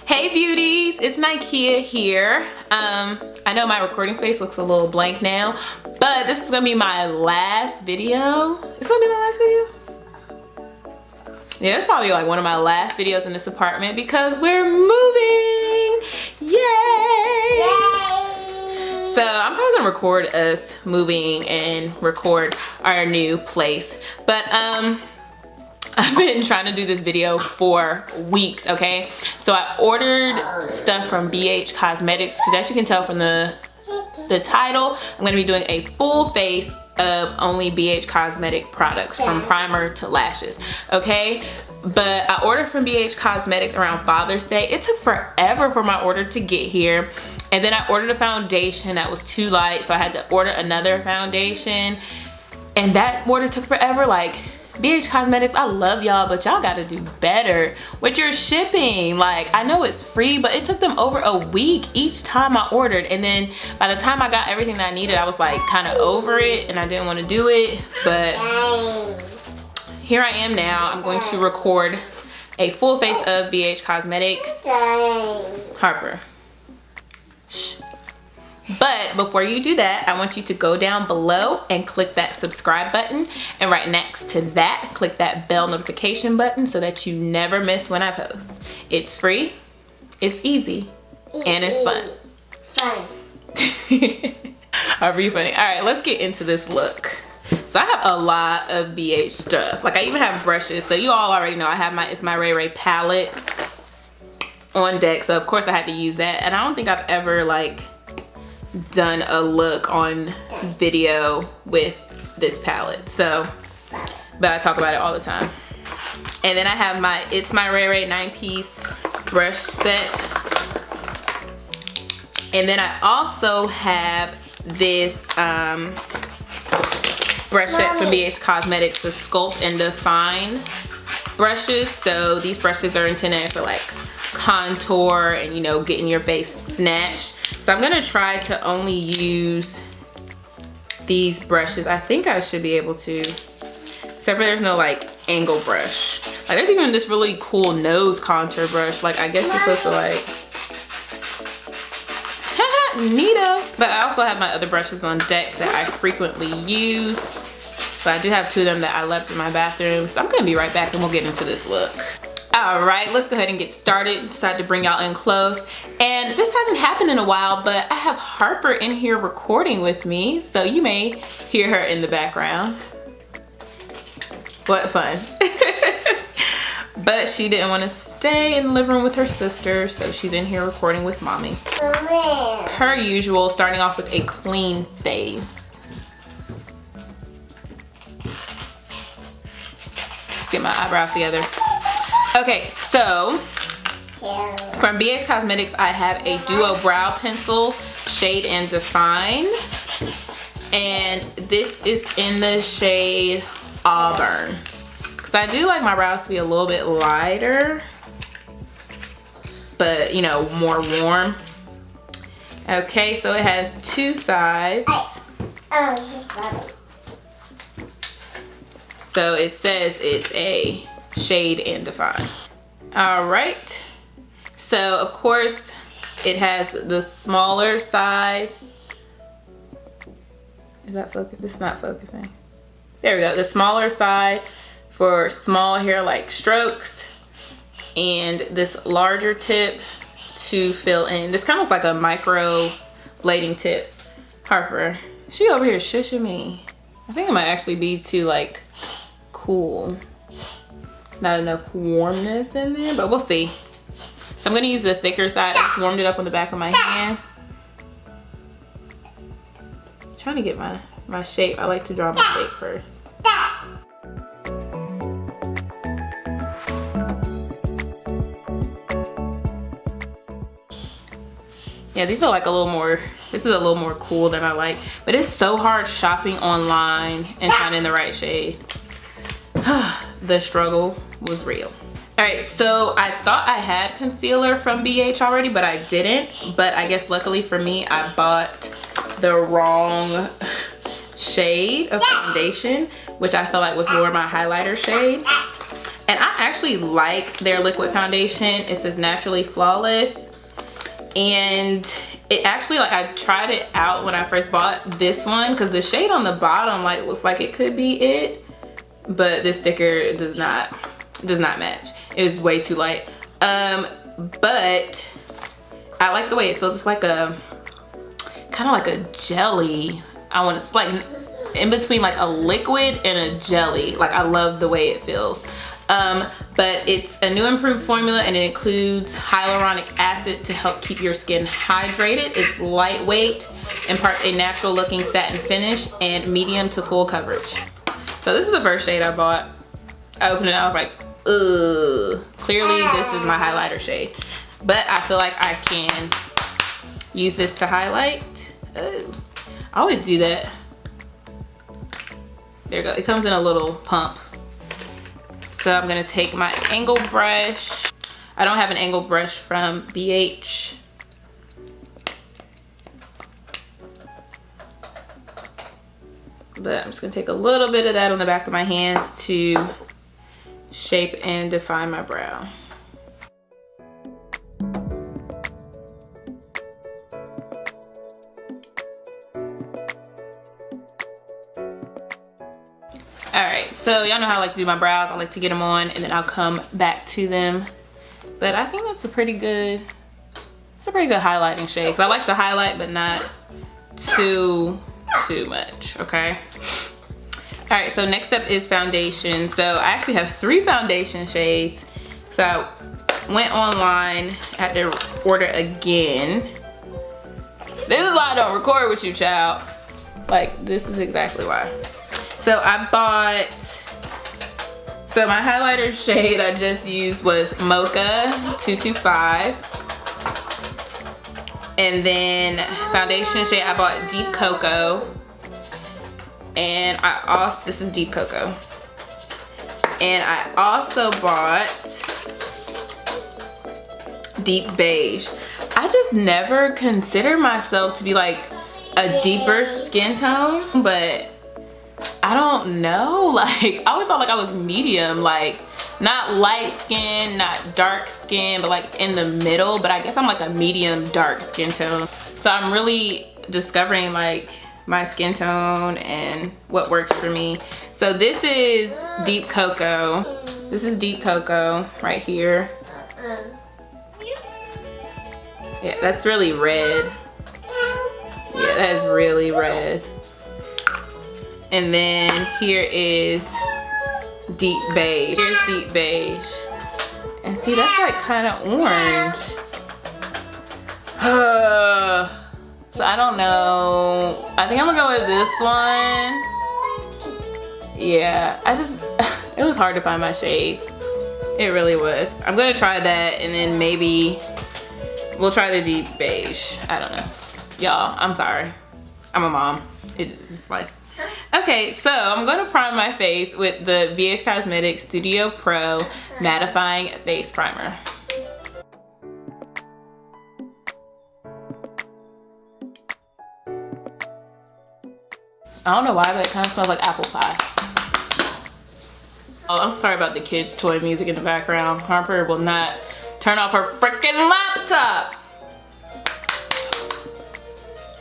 Hey beauties, it's Nikea here. I know my recording space looks a little blank now, but this is gonna be my last video. It's gonna be my last video? Yeah, it's probably like one of my last videos in this apartment because we're moving. Yay! So I'm probably gonna record us moving and record our new place. But I've been trying to do this video for weeks, okay? So I ordered stuff from Beige Cosmetics because as you can tell from the title, I'm gonna be doing a full face of only Beige Cosmetic products from primer to lashes, okay? But I ordered from Beige Cosmetics around Father's Day. It took forever for my order to get here. And then I ordered a foundation that was too light, so I had to order another foundation. And that order took forever. Like, Beige Cosmetics, I love y'all, but y'all gotta do better with your shipping. Like, I know it's free, but it took them over a week each time I ordered. And then by the time I got everything that I needed, I was like kind of over it and I didn't want to do it. But here I am now. I'm going to record a full face of Beige Cosmetics. Harper. Shh. But before you do that, I want you to go down below and click that subscribe button. And right next to that, click that bell notification button so that you never miss when I post. It's free, it's easy, and it's fun. However you funny. All right, let's get into this look. So I have a lot of BH stuff. Like I even have brushes. So you all already know I have my ITSMYRAYERAYE palette on deck. So of course I had to use that. And I don't think I've ever like done a look on video with this palette, so but I talk about it all the time. And then I have my ITSMYRAYERAYE 9-piece brush set, and then I also have this brush set from Beige Cosmetics, the Sculpt and Define brushes. So these brushes are intended for like contour and, you know, getting your face snatched. So I'm gonna try to only use these brushes. I think I should be able to, except for there's no like angle brush. Like there's even this really cool nose contour brush. Like I guess you're supposed to like, haha, neato. But I also have my other brushes on deck that I frequently use. But I do have two of them that I left in my bathroom. So I'm gonna be right back and we'll get into this look. All right, let's go ahead and get started. Decided to bring y'all in close. And this hasn't happened in a while, but I have Harper in here recording with me. So you may hear her in the background. What fun. But she didn't want to stay in the living room with her sister, so she's in here recording with mommy. Per usual, starting off with a clean face. Let's get my eyebrows together. Okay, so from Beige Cosmetics, I have a Duo Brow Pencil, Shade and Define. And this is in the shade Auburn. Because I do like my brows to be a little bit lighter, but, you know, more warm. Okay, so it has two sides. So it says it's a Shade and Define. All right, so of course it has the smaller side. Is that focus? This is not focusing. There we go. The smaller side for small hair like strokes, and this larger tip to fill in. This kind of looks like a micro blading tip. Harper, she over here shushing me. I think it might actually be too like cool. Not enough warmness in there, but we'll see. So I'm gonna use the thicker side. I just warmed it up on the back of my hand. I'm trying to get my shape. I like to draw my shape first. Yeah, these are like a little more, this is a little more cool than I like, but it's so hard shopping online and finding the right shade. The struggle was real. All right, so I thought I had concealer from BH already, but I didn't. But I guess luckily for me, I bought the wrong shade of foundation, which I felt like was more my highlighter shade. And I actually like their liquid foundation. It says Naturally Flawless. And it actually, like, I tried it out when I first bought this one because the shade on the bottom like looks like it could be it, but this sticker does not match. It is way too light. But I like the way it feels. It's like a kind of like a jelly. It's like in between like a liquid and a jelly. Like, I love the way it feels. But it's a new improved formula, and it includes hyaluronic acid to help keep your skin hydrated. It's lightweight, imparts a natural looking satin finish, and medium to full coverage. So this is the first shade I bought. I opened it, I was like, ugh. Clearly this is my highlighter shade, but I feel like I can use this to highlight. I always do that. There you go. It comes in a little pump. So I'm gonna take my angle brush. I don't have an angle brush from BH. But I'm just gonna take a little bit of that on the back of my hands to shape and define my brow. Alright, so y'all know how I like to do my brows. I like to get them on and then I'll come back to them. But I think that's a pretty good highlighting shade. 'Cause I like to highlight, but not too much, okay? Alright, so next up is foundation. So I actually have 3 foundation shades. So I went online, had to order again. This is why I don't record with you, child. Like, this is exactly why. So I bought, so my highlighter shade I just used was Mocha 225. And then foundation shade I bought Deep Cocoa. And I also, this is Deep Cocoa. And I also bought Deep Beige. I just never considered myself to be like a deeper skin tone, but I don't know, like, I always thought like I was medium, like not light skin, not dark skin, but like in the middle. But I guess I'm like a medium dark skin tone. So I'm really discovering like my skin tone and what works for me. So this is Deep Cocoa. This is Deep Cocoa right here. Yeah, that's really red. Yeah, that is really red. And then here is Deep Beige. Here's Deep Beige. And see, that's like kind of orange. So I don't know. I think I'm gonna go with this one. Yeah, it was hard to find my shade. It really was. I'm gonna try that, and then maybe we'll try the Deep Beige. I don't know. Y'all, I'm sorry. I'm a mom. It's just life. Okay, so I'm going to prime my face with the BH Cosmetics Studio Pro Mattifying Face Primer. I don't know why, but it kind of smells like apple pie. Oh, I'm sorry about the kids' toy music in the background. Harper will not turn off her freaking laptop.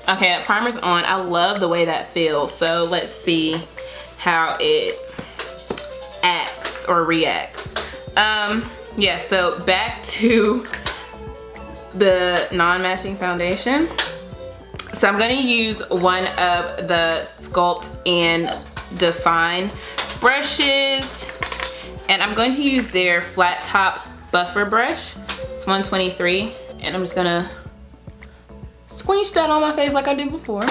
Okay, that primer's on. I love the way that feels. So let's see how it acts or reacts. Yeah, so back to the non-matching foundation. So I'm gonna use one of the Sculpt and Define brushes. And I'm going to use their flat top buffer brush. It's 123. And I'm just gonna squeeze that on my face like I did before.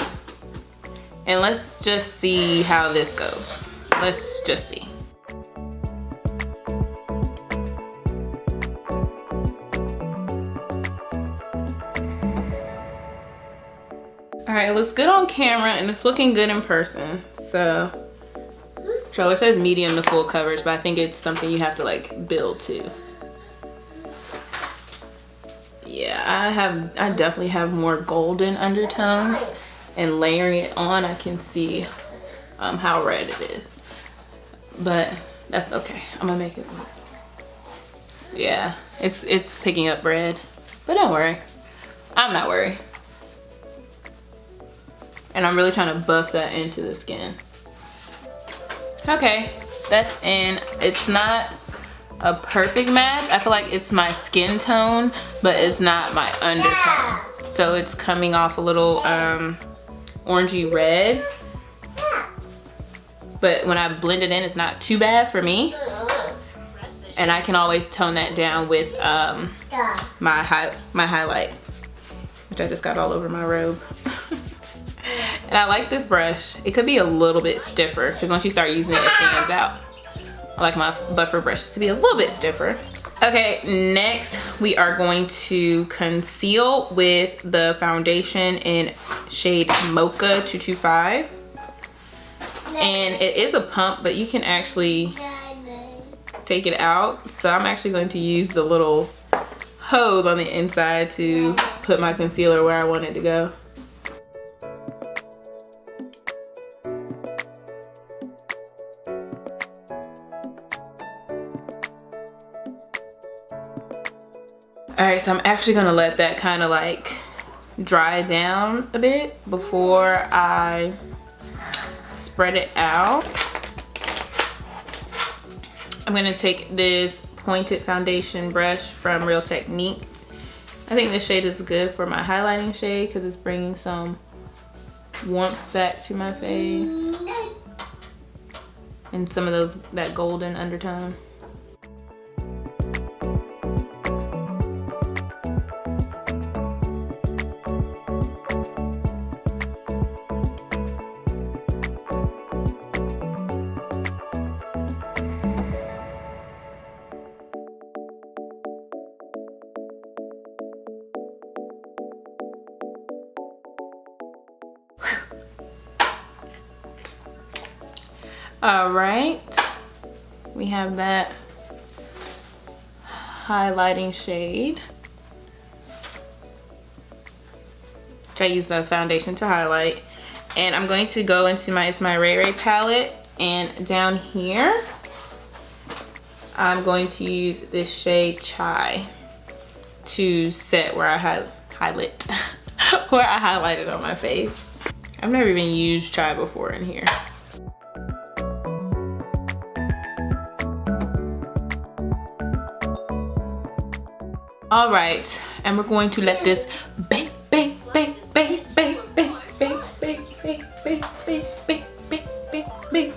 And let's just see how this goes. Let's just see. All right, it looks good on camera and it's looking good in person. So it says medium to full coverage, but I think it's something you have to like build to. Yeah, I definitely have more golden undertones, and layering it on, I can see how red it is. But that's okay. I'm gonna make it work. Yeah, it's picking up red, but don't worry. I'm not worried. And I'm really trying to buff that into the skin. Okay, that's in. It's not a perfect match. I feel like it's my skin tone, but it's not my undertone. So it's coming off a little orangey red. But when I blend it in, it's not too bad for me. And I can always tone that down with my highlight, which I just got all over my robe. And I like this brush. It could be a little bit stiffer because once you start using it, it fans out. I like my buffer brushes to be a little bit stiffer. Okay, next we are going to conceal with the foundation in shade Mocha 225. And it is a pump, but you can actually take it out. So I'm actually going to use the little hose on the inside to put my concealer where I want it to go. All right, so I'm actually gonna let that kind of like dry down a bit before I spread it out. I'm gonna take this pointed foundation brush from Real Technique. I think this shade is good for my highlighting shade because it's bringing some warmth back to my face and some of that golden undertone. All right, we have that highlighting shade, which I use the foundation to highlight. And I'm going to go into my ITSMYRAYERAYE palette, and down here, I'm going to use this shade Chai to set where I highlight, where I highlighted on my face. I've never even used Chai before in here. All right, and we're going to let this bake, bake, bake, bake, bake, bake, bake, bake, bake, bake, bake, bake, bake, bake, bake.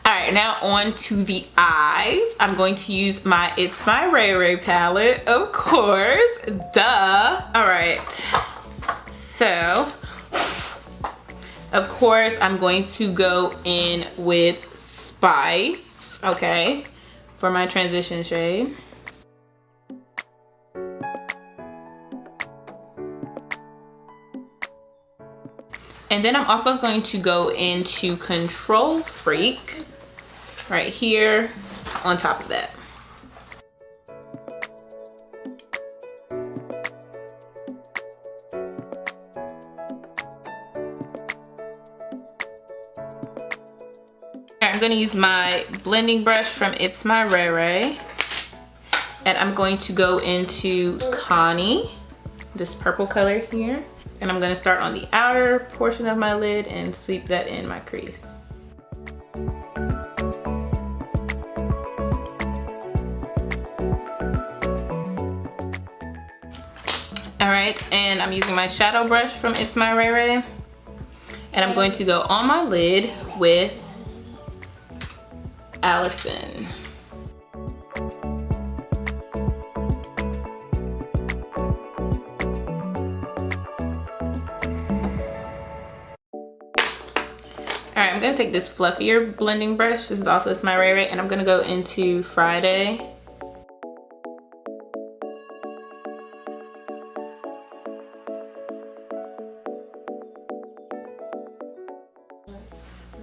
All right, now on to the eyes. I'm going to use my ITSMYRAYERAYE palette, of course, duh. All right, so of course I'm going to go in with Spice, okay, for my transition shade. And then I'm also going to go into Control Freak right here on top of that. I'm going to use my blending brush from ITSMYRAYERAYE, and I'm going to go into Connie, this purple color here. And I'm gonna start on the outer portion of my lid and sweep that in my crease. All right, and I'm using my shadow brush from ITSMYRAYERAYE, and I'm going to go on my lid with Allison. All right, I'm gonna take this fluffier blending brush. This is also ITSMYRAYERAYE, and I'm gonna go into Friday.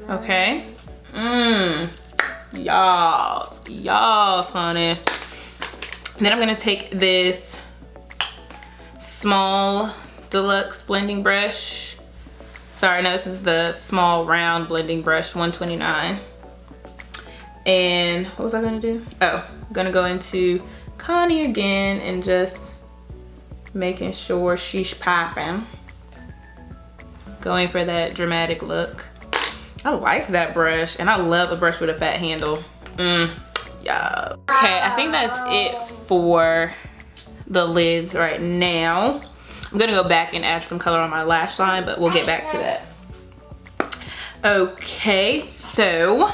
Okay. Y'all, honey. And then I'm gonna take this small deluxe blending brush. Sorry, no, this is the small round blending brush, 129. And what was I gonna do? Oh, I'm gonna go into Connie again and just making sure she's popping. Going for that dramatic look. I like that brush, and I love a brush with a fat handle. Yeah. Okay, I think that's it for the lids right now. I'm gonna go back and add some color on my lash line, but we'll get back to that. Okay, so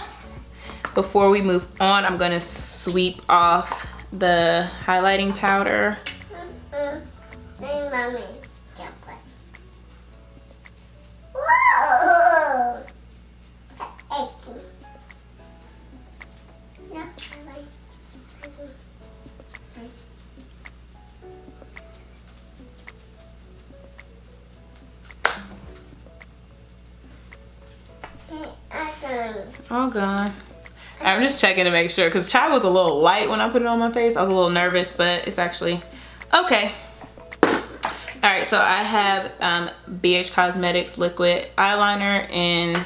before we move on, I'm gonna sweep off the highlighting powder. Hey, Mommy. Whoa! All gone. I'm just checking to make sure because chai was a little light when I put it on my face. I was a little nervous, but it's actually okay. All right, so I have Beige Cosmetics liquid eyeliner in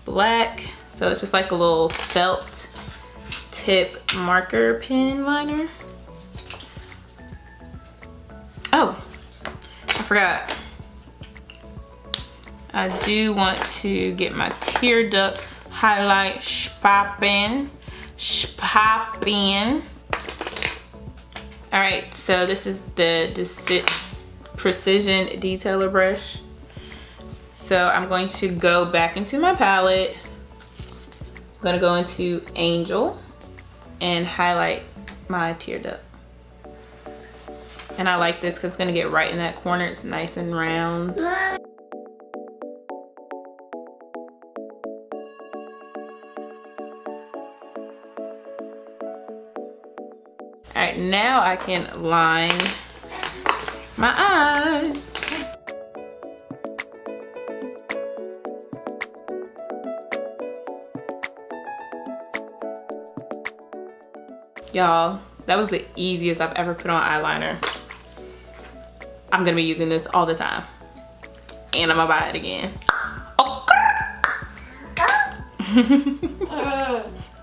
black. So it's just like a little felt tip marker pen liner. Oh, I forgot. I do want to get my tear duct highlight popping. All right, so this is the Precision Detailer brush. So I'm going to go back into my palette. I'm gonna go into Angel and highlight my tear duct. And I like this because it's gonna get right in that corner. It's nice and round. All right, now I can line my eyes. Y'all, that was the easiest I've ever put on eyeliner. I'm gonna be using this all the time. And I'm gonna buy it again. Oh.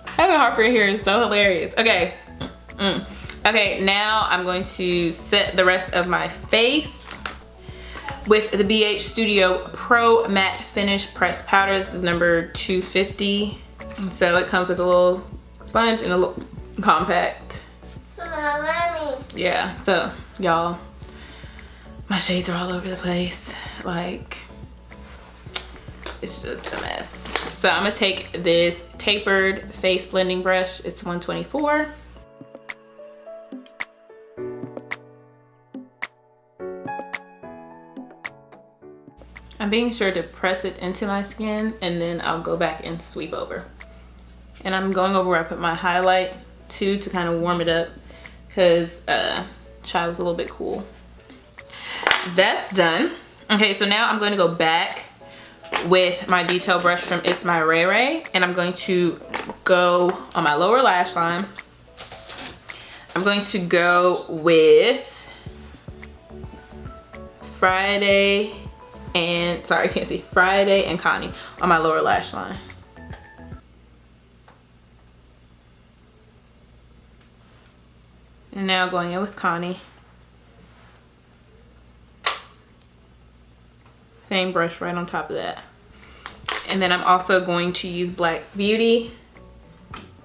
Having Harper here is so hilarious. Okay. Okay, now I'm going to set the rest of my face with the BH Studio Pro Matte Finish Pressed Powder. This is number 250. And so it comes with a little sponge and a little compact. Yeah, so y'all, my shades are all over the place. Like, it's just a mess. So I'm gonna take this tapered face blending brush. It's 124. I'm being sure to press it into my skin and then I'll go back and sweep over. And I'm going over where I put my highlight too to kind of warm it up because chai was a little bit cool. That's done. Okay, so now I'm going to go back with my detail brush from ITSMYRAYERAYE and I'm going to go on my lower lash line. I'm going to go with Friday and Connie on my lower lash line. And now going in with Connie. Same brush right on top of that. And then I'm also going to use Black Beauty,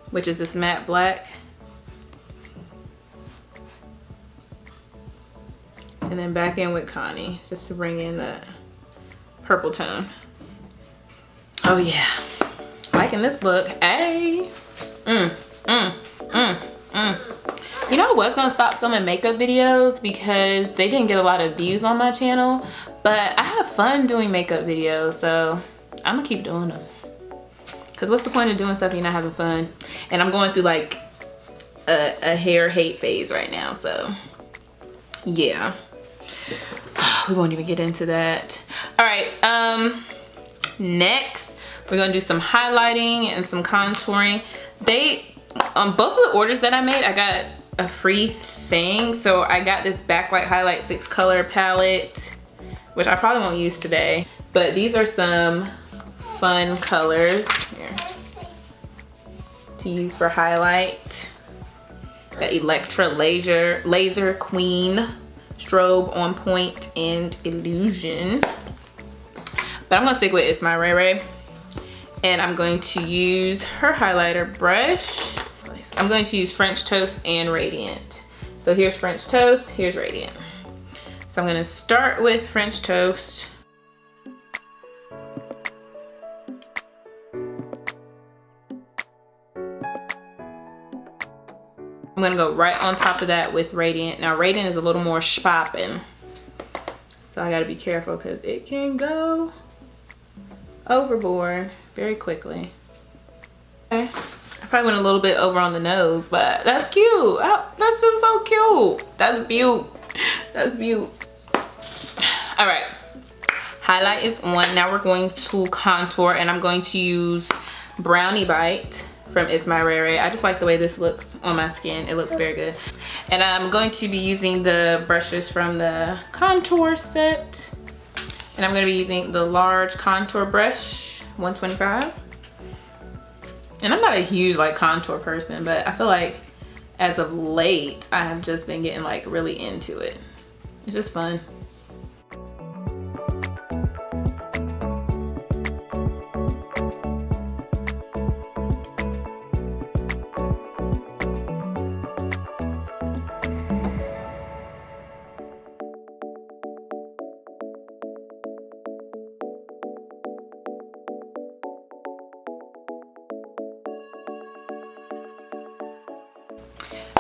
which is this matte black. And then back in with Connie, just to bring in that purple tone. Oh yeah, liking this look. Hey. You know, I was gonna stop filming makeup videos because they didn't get a lot of views on my channel, but I have fun doing makeup videos, so I'm gonna keep doing them. Cause what's the point of doing stuff if you're not having fun? And I'm going through like a hair hate phase right now, so yeah. We won't even get into that. All right, next we're gonna do some highlighting and some contouring. On both of the orders that I made, I got a free thing. So I got this Backlight Highlight 6 color palette, which I probably won't use today, but these are some fun colors here to use for highlight. Got Electra Laser Queen, Strobe, On Point, and Illusion. But I'm gonna stick with ITSMYRAYERAYE. And I'm going to use her highlighter brush. I'm going to use French Toast and Radiant. So here's French Toast, here's Radiant. So I'm gonna start with French Toast. I'm gonna go right on top of that with Radiant. Now Radiant is a little more shopping, so I gotta be careful because it can go overboard very quickly. Okay. I probably went a little bit over on the nose, but that's cute. Oh, that's just so cute. That's beaut. That's beaut. All right, highlight is on. Now we're going to contour, and I'm going to use Brownie Bite from ITSMYRAYERAYE. I just like the way this looks on my skin. It looks very good. And I'm going to be using the brushes from the contour set. And I'm gonna be using the large contour brush, 125. And I'm not a huge like contour person, but I feel like as of late, I have just been getting like really into it. It's just fun.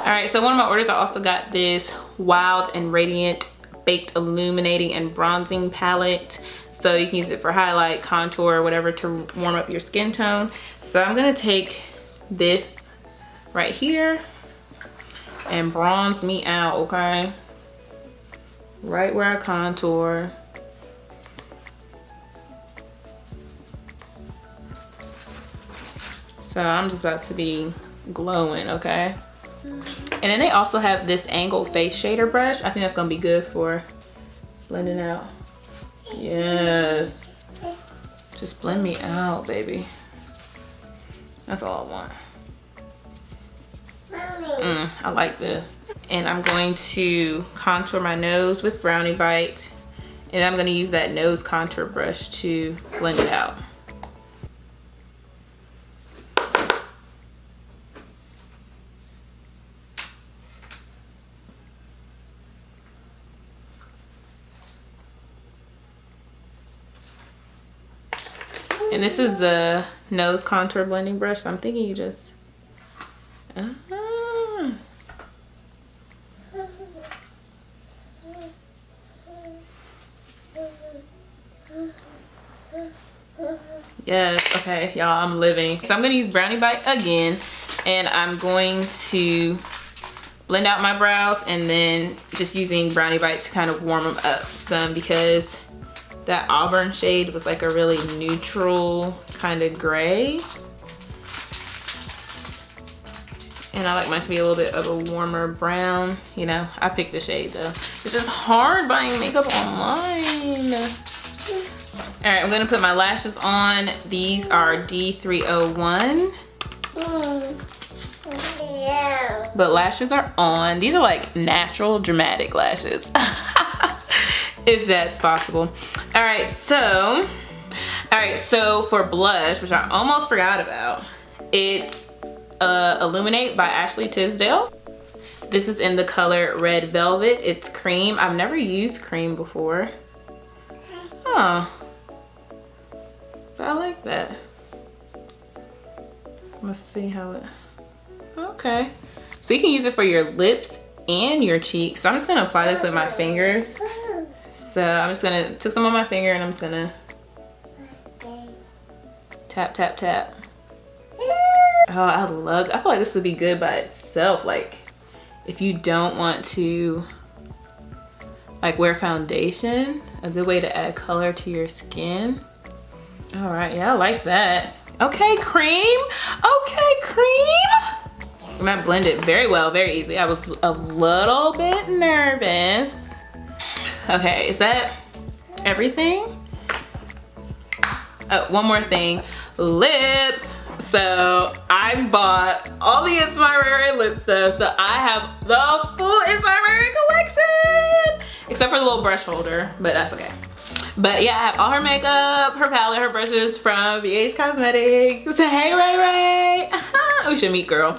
All right, so one of my orders, I also got this Wild and Radiant Baked Illuminating and Bronzing Palette. So you can use it for highlight, contour, whatever to warm up your skin tone. So I'm gonna take this right here and bronze me out, okay? Right where I contour. So I'm just about to be glowing, okay? And then they also have this angled face shader brush. I think that's gonna be good for blending out. Yes. Just blend me out, baby. That's all I want. I like this. And I'm going to contour my nose with Brownie Bite. And I'm gonna use that nose contour brush to blend it out. And this is the nose contour blending brush, so I'm thinking you just... Yes, okay, y'all, I'm living. So I'm gonna use Brownie Bite again, and I'm going to blend out my brows, and then just using Brownie Bite to kind of warm them up some, because that auburn shade was like a really neutral kind of gray. And I like mine to be a little bit of a warmer brown. You know, I picked the shade though. It's just hard buying makeup online. All right, I'm gonna put my lashes on. These are D301. But lashes are on. These are like natural dramatic lashes. If that's possible. All right, so for blush, which I almost forgot about, it's Illuminate by Ashley Tisdale. This is in the color Red Velvet. It's cream. I've never used cream before. Huh. But I like that. Let's see how it, okay. So you can use it for your lips and your cheeks. So I'm just gonna apply this with my fingers. So I'm just gonna take some on my finger and I'm just gonna tap, tap, tap. Oh, I feel like this would be good by itself. Like if you don't want to like wear foundation, a good way to add color to your skin. All right, yeah, I like that. Okay, cream. Okay, cream. I'm gonna blend it very well, very easy. I was a little bit nervous. Okay, is that everything? Oh, one more thing, lips. So I bought all the ITSMYRAYERAYE lip stuff. So I have the full ITSMYRAYERAYE collection. Except for the little brush holder, but that's okay. But yeah, I have all her makeup, her palette, her brushes from Beige Cosmetics. Hey Ray Ray. We should meet, girl.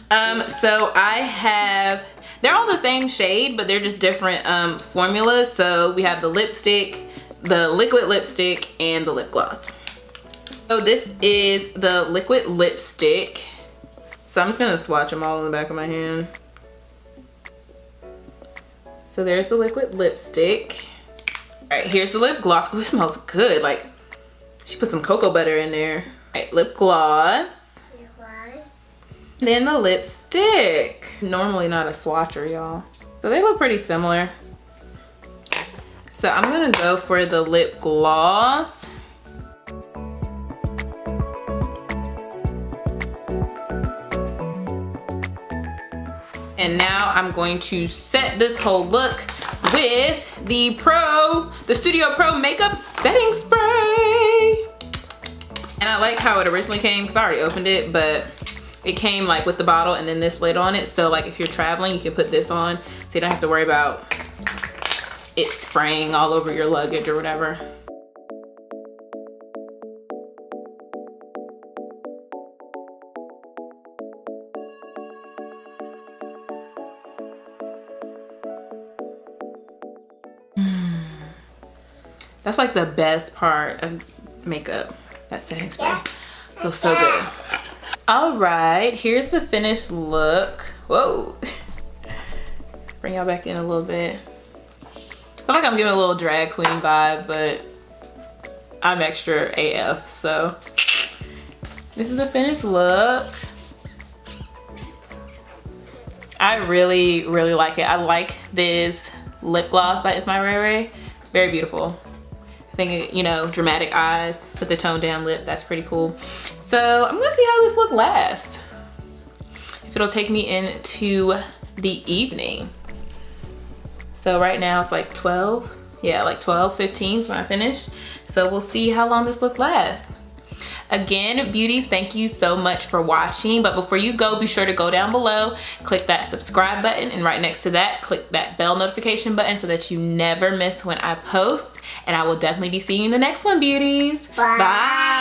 So I have, they're all the same shade, but they're just different formulas. So we have the lipstick, the liquid lipstick, and the lip gloss. So this is the liquid lipstick. So I'm just gonna swatch them all in the back of my hand. So there's the liquid lipstick. All right, here's the lip gloss. Ooh, it smells good. Like, she put some cocoa butter in there. All right, lip gloss. Then the lipstick. Normally not a swatcher, y'all. So they look pretty similar. So I'm gonna go for the lip gloss. And now I'm going to set this whole look with the Studio Pro Makeup Setting Spray. And I like how it originally came, because I already opened it, but it came like with the bottle and then this lid on it. So like if you're traveling, you can put this on so you don't have to worry about it spraying all over your luggage or whatever. That's like the best part of makeup, that setting spray. Feels so good. All right, here's the finished look. Whoa. Bring y'all back in a little bit. I feel like I'm giving a little drag queen vibe, but I'm extra AF, so. This is a finished look. I really, really like it. I like this lip gloss by ITSMYRAYERAYE. Very beautiful. I think, you know, dramatic eyes with the toned down lip. That's pretty cool. So I'm gonna see how this look lasts. If it'll take me into the evening. So right now it's like 12. Yeah, like 12:15 is when I finish. So we'll see how long this look lasts. Again, beauties, thank you so much for watching. But before you go, be sure to go down below, click that subscribe button, and right next to that, click that bell notification button so that you never miss when I post. And I will definitely be seeing you in the next one, beauties. Bye. Bye.